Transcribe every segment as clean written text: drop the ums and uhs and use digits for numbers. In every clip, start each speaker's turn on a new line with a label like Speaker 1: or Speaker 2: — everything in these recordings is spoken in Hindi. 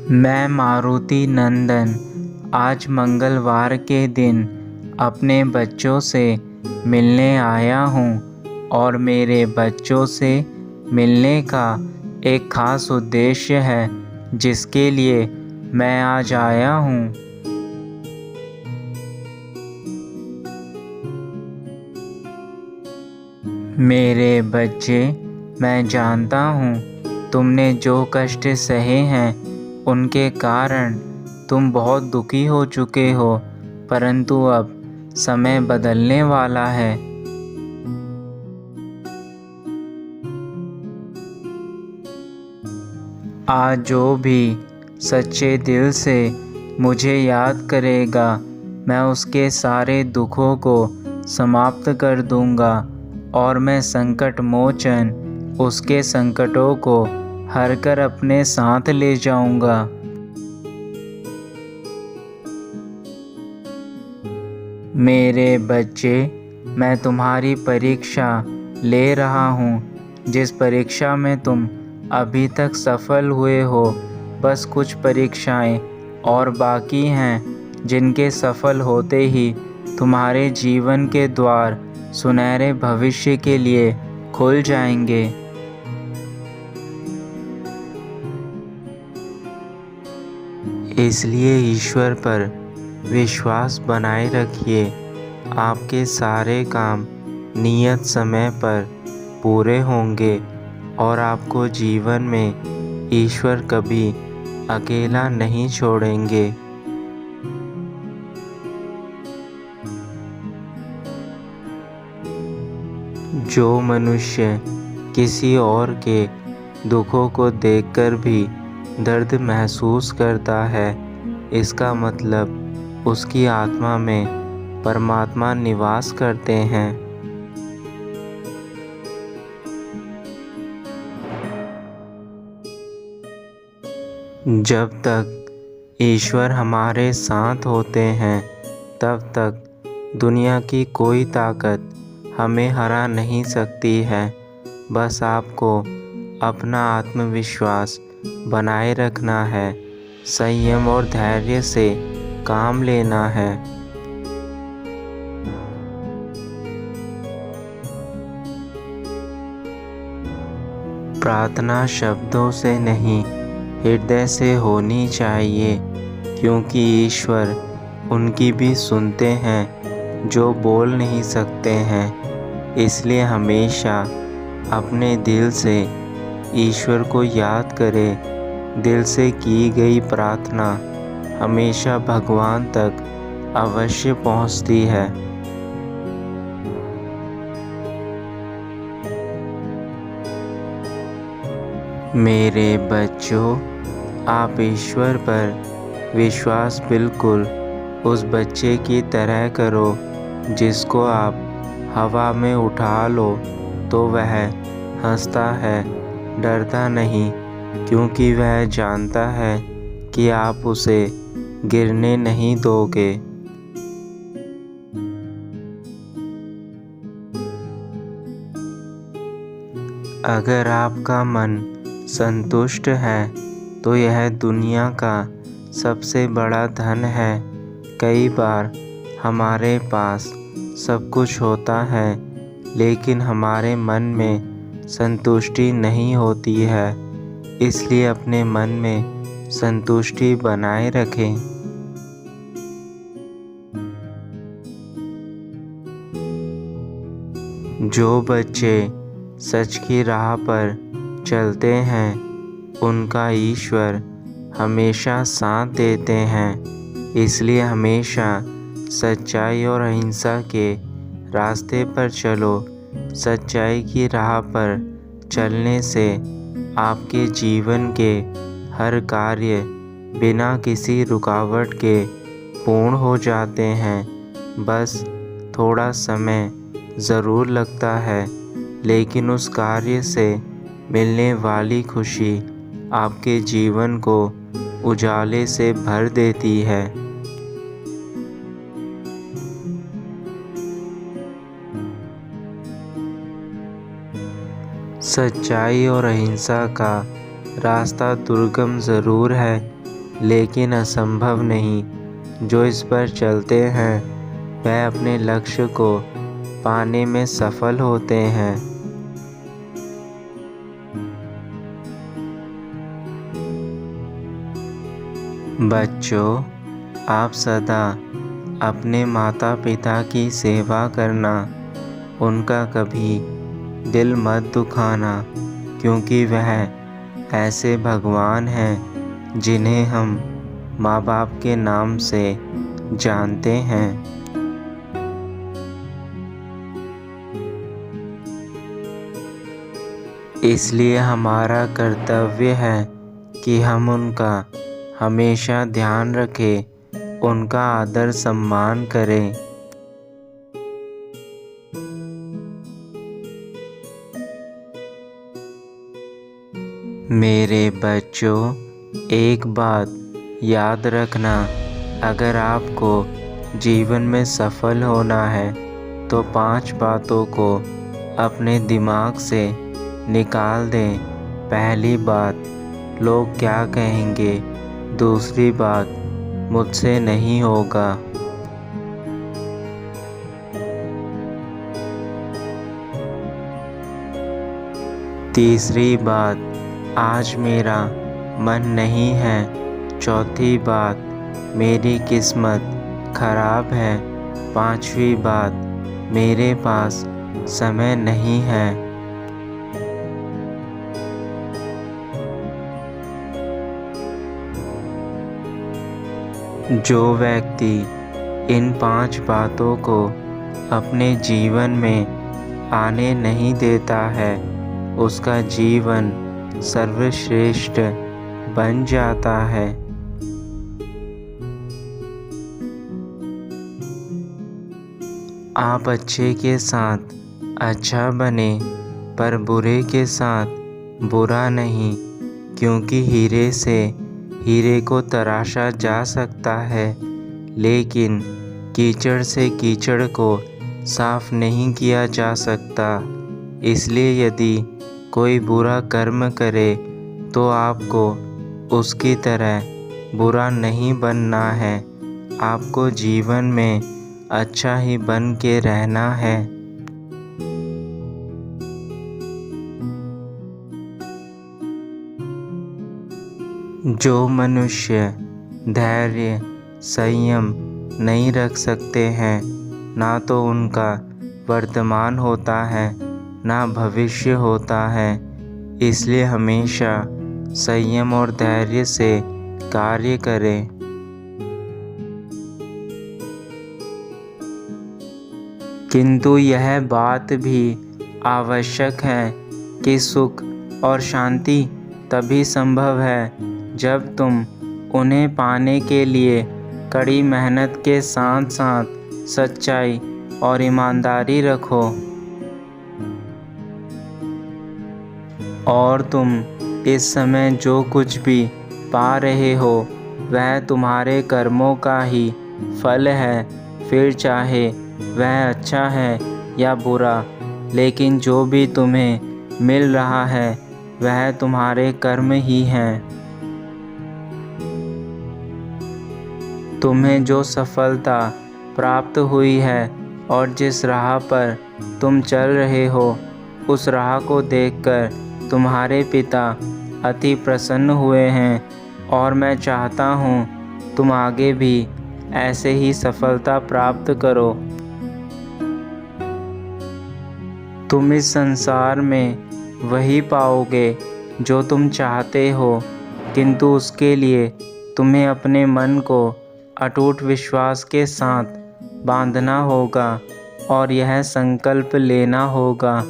Speaker 1: मैं मारुति नंदन आज मंगलवार के दिन अपने बच्चों से मिलने आया हूँ और मेरे बच्चों से मिलने का एक ख़ास उद्देश्य है जिसके लिए मैं आज आया हूँ। मेरे बच्चे, मैं जानता हूँ तुमने जो कष्ट सहे हैं उनके कारण तुम बहुत दुखी हो चुके हो, परंतु अब समय बदलने वाला है। आज जो भी सच्चे दिल से मुझे याद करेगा, मैं उसके सारे दुखों को समाप्त कर दूंगा और मैं संकट मोचन उसके संकटों को हर कर अपने साथ ले जाऊंगा। मेरे बच्चे, मैं तुम्हारी परीक्षा ले रहा हूँ। जिस परीक्षा में तुम अभी तक सफल हुए हो, बस कुछ परीक्षाएं और बाकी हैं जिनके सफल होते ही तुम्हारे जीवन के द्वार सुनहरे भविष्य के लिए खुल जाएंगे। इसलिए ईश्वर पर विश्वास बनाए रखिए। आपके सारे काम नियत समय पर पूरे होंगे और आपको जीवन में ईश्वर कभी अकेला नहीं छोड़ेंगे। जो मनुष्य किसी और के दुखों को देखकर भी दर्द महसूस करता है, इसका मतलब उसकी आत्मा में परमात्मा निवास करते हैं। जब तक ईश्वर हमारे साथ होते हैं, तब तक दुनिया की कोई ताकत हमें हरा नहीं सकती है। बस आपको अपना आत्मविश्वास बनाए रखना है, संयम और धैर्य से काम लेना है। प्रार्थना शब्दों से नहीं, हृदय से होनी चाहिए, क्योंकि ईश्वर उनकी भी सुनते हैं जो बोल नहीं सकते हैं। इसलिए हमेशा अपने दिल से ईश्वर को याद करें। दिल से की गई प्रार्थना हमेशा भगवान तक अवश्य पहुंचती है। मेरे बच्चों, आप ईश्वर पर विश्वास बिल्कुल उस बच्चे की तरह करो जिसको आप हवा में उठा लो तो वह हंसता है, डरता नहीं, क्योंकि वह जानता है कि आप उसे गिरने नहीं दोगे। अगर आपका मन संतुष्ट है तो यह दुनिया का सबसे बड़ा धन है। कई बार हमारे पास सब कुछ होता है, लेकिन हमारे मन में संतुष्टि नहीं होती है। इसलिए अपने मन में संतुष्टि बनाए रखें। जो बच्चे सच की राह पर चलते हैं, उनका ईश्वर हमेशा साथ देते हैं। इसलिए हमेशा सच्चाई और अहिंसा के रास्ते पर चलो। सच्चाई की राह पर चलने से आपके जीवन के हर कार्य बिना किसी रुकावट के पूर्ण हो जाते हैं। बस थोड़ा समय ज़रूर लगता है, लेकिन उस कार्य से मिलने वाली खुशी आपके जीवन को उजाले से भर देती है। सच्चाई और अहिंसा का रास्ता दुर्गम ज़रूर है, लेकिन असंभव नहीं। जो इस पर चलते हैं वह अपने लक्ष्य को पाने में सफल होते हैं। बच्चों, आप सदा अपने माता पिता की सेवा करना, उनका कभी दिल मत दुखाना, क्योंकि वह ऐसे भगवान हैं जिन्हें हम माँ बाप के नाम से जानते हैं। इसलिए हमारा कर्तव्य है कि हम उनका हमेशा ध्यान रखें, उनका आदर सम्मान करें। मेरे बच्चों, एक बात याद रखना, अगर आपको जीवन में सफल होना है तो 5 बातों को अपने दिमाग से निकाल दें। पहली बात, लोग क्या कहेंगे। दूसरी बात, मुझसे नहीं होगा। तीसरी बात, आज मेरा मन नहीं है। चौथी बात, मेरी किस्मत खराब है। पांचवी बात, मेरे पास समय नहीं है। जो व्यक्ति इन 5 बातों को अपने जीवन में आने नहीं देता है, उसका जीवन सर्वश्रेष्ठ बन जाता है। आप अच्छे के साथ अच्छा बने, पर बुरे के साथ बुरा नहीं, क्योंकि हीरे से हीरे को तराशा जा सकता है, लेकिन कीचड़ से कीचड़ को साफ नहीं किया जा सकता। इसलिए यदि कोई बुरा कर्म करे तो आपको उसकी तरह बुरा नहीं बनना है। आपको जीवन में अच्छा ही बन के रहना है। जो मनुष्य धैर्य संयम नहीं रख सकते हैं, ना तो उनका वर्तमान होता है ना भविष्य होता है। इसलिए हमेशा संयम और धैर्य से कार्य करें। किंतु यह बात भी आवश्यक है कि सुख और शांति तभी संभव है जब तुम उन्हें पाने के लिए कड़ी मेहनत के साथ साथ सच्चाई और ईमानदारी रखो। और तुम इस समय जो कुछ भी पा रहे हो वह तुम्हारे कर्मों का ही फल है, फिर चाहे वह अच्छा है या बुरा, लेकिन जो भी तुम्हें मिल रहा है वह तुम्हारे कर्म ही हैं। तुम्हें जो सफलता प्राप्त हुई है और जिस राह पर तुम चल रहे हो, उस राह को देखकर तुम्हारे पिता अति प्रसन्न हुए हैं और मैं चाहता हूँ तुम आगे भी ऐसे ही सफलता प्राप्त करो। तुम इस संसार में वही पाओगे जो तुम चाहते हो, किंतु उसके लिए तुम्हें अपने मन को अटूट विश्वास के साथ बांधना होगा और यह संकल्प लेना होगा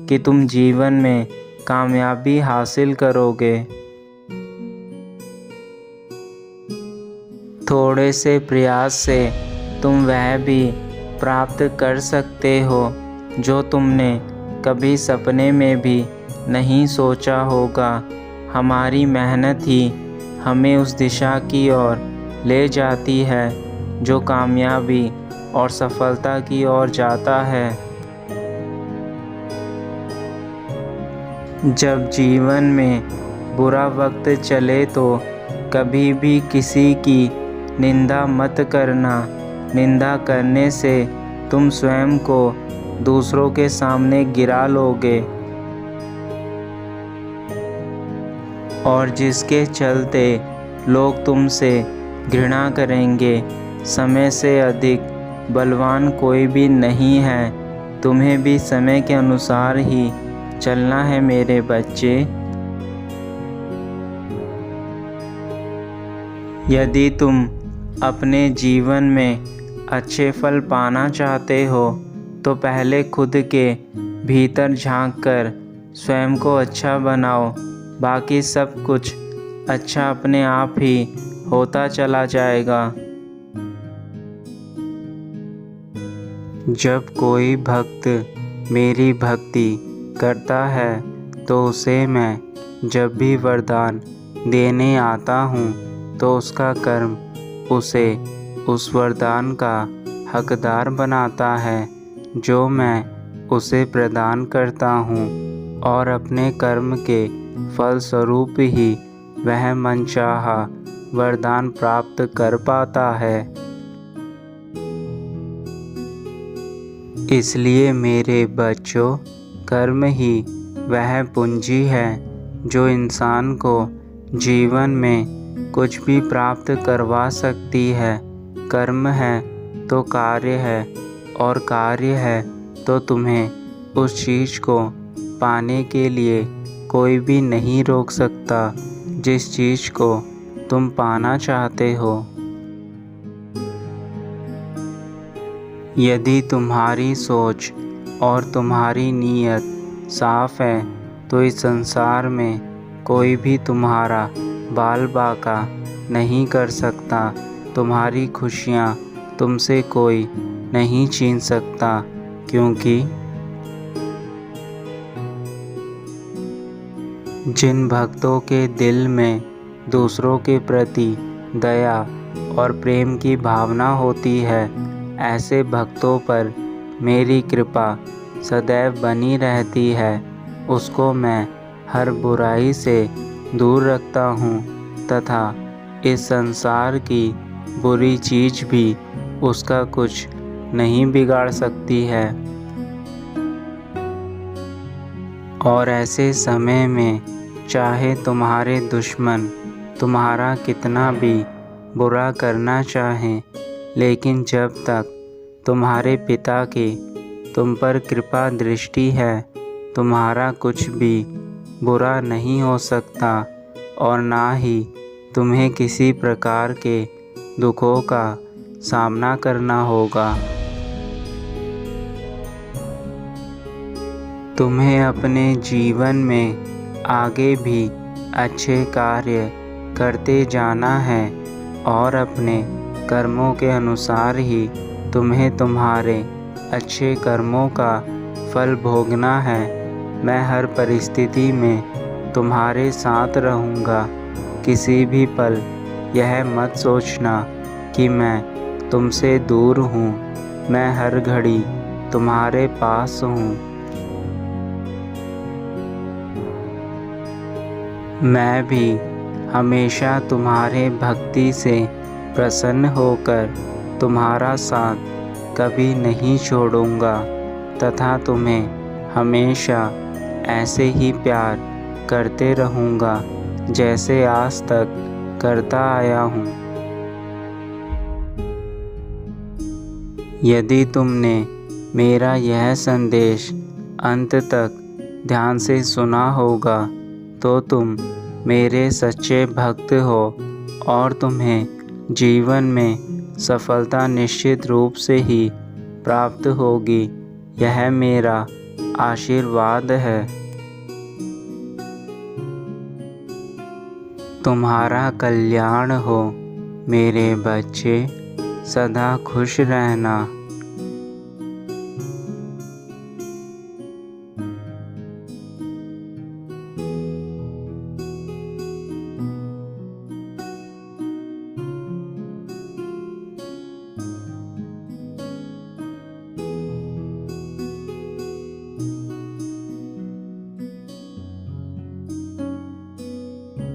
Speaker 1: कि तुम जीवन में कामयाबी हासिल करोगे। थोड़े से प्रयास से तुम वह भी प्राप्त कर सकते हो जो तुमने कभी सपने में भी नहीं सोचा होगा। हमारी मेहनत ही हमें उस दिशा की ओर ले जाती है जो कामयाबी और सफलता की ओर जाता है। जब जीवन में बुरा वक्त चले तो कभी भी किसी की निंदा मत करना। निंदा करने से तुम स्वयं को दूसरों के सामने गिरा लोगे और जिसके चलते लोग तुमसे घृणा करेंगे। समय से अधिक बलवान कोई भी नहीं है। तुम्हें भी समय के अनुसार ही चलना है मेरे बच्चे। यदि तुम अपने जीवन में अच्छे फल पाना चाहते हो तो पहले खुद के भीतर झांककर स्वयं को अच्छा बनाओ। बाकी सब कुछ अच्छा अपने आप ही होता चला जाएगा। जब कोई भक्त मेरी भक्ति करता है तो उसे मैं जब भी वरदान देने आता हूँ तो उसका कर्म उसे उस वरदान का हकदार बनाता है जो मैं उसे प्रदान करता हूँ, और अपने कर्म के फलस्वरूप ही वह मनचाहा वरदान प्राप्त कर पाता है। इसलिए मेरे बच्चों, कर्म ही वह पूंजी है जो इंसान को जीवन में कुछ भी प्राप्त करवा सकती है। कर्म है तो कार्य है, और कार्य है तो तुम्हें उस चीज़ को पाने के लिए कोई भी नहीं रोक सकता जिस चीज़ को तुम पाना चाहते हो। यदि तुम्हारी सोच और तुम्हारी नीयत साफ है तो इस संसार में कोई भी तुम्हारा बाल बाका नहीं कर सकता। तुम्हारी खुशियाँ तुमसे कोई नहीं छीन सकता, क्योंकि जिन भक्तों के दिल में दूसरों के प्रति दया और प्रेम की भावना होती है, ऐसे भक्तों पर मेरी कृपा सदैव बनी रहती है। उसको मैं हर बुराई से दूर रखता हूँ तथा इस संसार की बुरी चीज़ भी उसका कुछ नहीं बिगाड़ सकती है। और ऐसे समय में चाहे तुम्हारे दुश्मन तुम्हारा कितना भी बुरा करना चाहें, लेकिन जब तक तुम्हारे पिता की तुम पर कृपा दृष्टि है, तुम्हारा कुछ भी बुरा नहीं हो सकता और ना ही तुम्हें किसी प्रकार के दुखों का सामना करना होगा। तुम्हें अपने जीवन में आगे भी अच्छे कार्य करते जाना है और अपने कर्मों के अनुसार ही तुम्हें तुम्हारे अच्छे कर्मों का फल भोगना है। मैं हर परिस्थिति में तुम्हारे साथ रहूँगा। किसी भी पल यह मत सोचना कि मैं तुमसे दूर हूँ। मैं हर घड़ी तुम्हारे पास हूँ। मैं भी हमेशा तुम्हारे भक्ति से प्रसन्न होकर तुम्हारा साथ कभी नहीं छोड़ूंगा तथा तुम्हें हमेशा ऐसे ही प्यार करते रहूँगा जैसे आज तक करता आया हूँ। यदि तुमने मेरा यह संदेश अंत तक ध्यान से सुना होगा तो तुम मेरे सच्चे भक्त हो और तुम्हें जीवन में सफलता निश्चित रूप से ही प्राप्त होगी। यह मेरा आशीर्वाद है। तुम्हारा कल्याण हो मेरे बच्चे। सदा खुश रहना।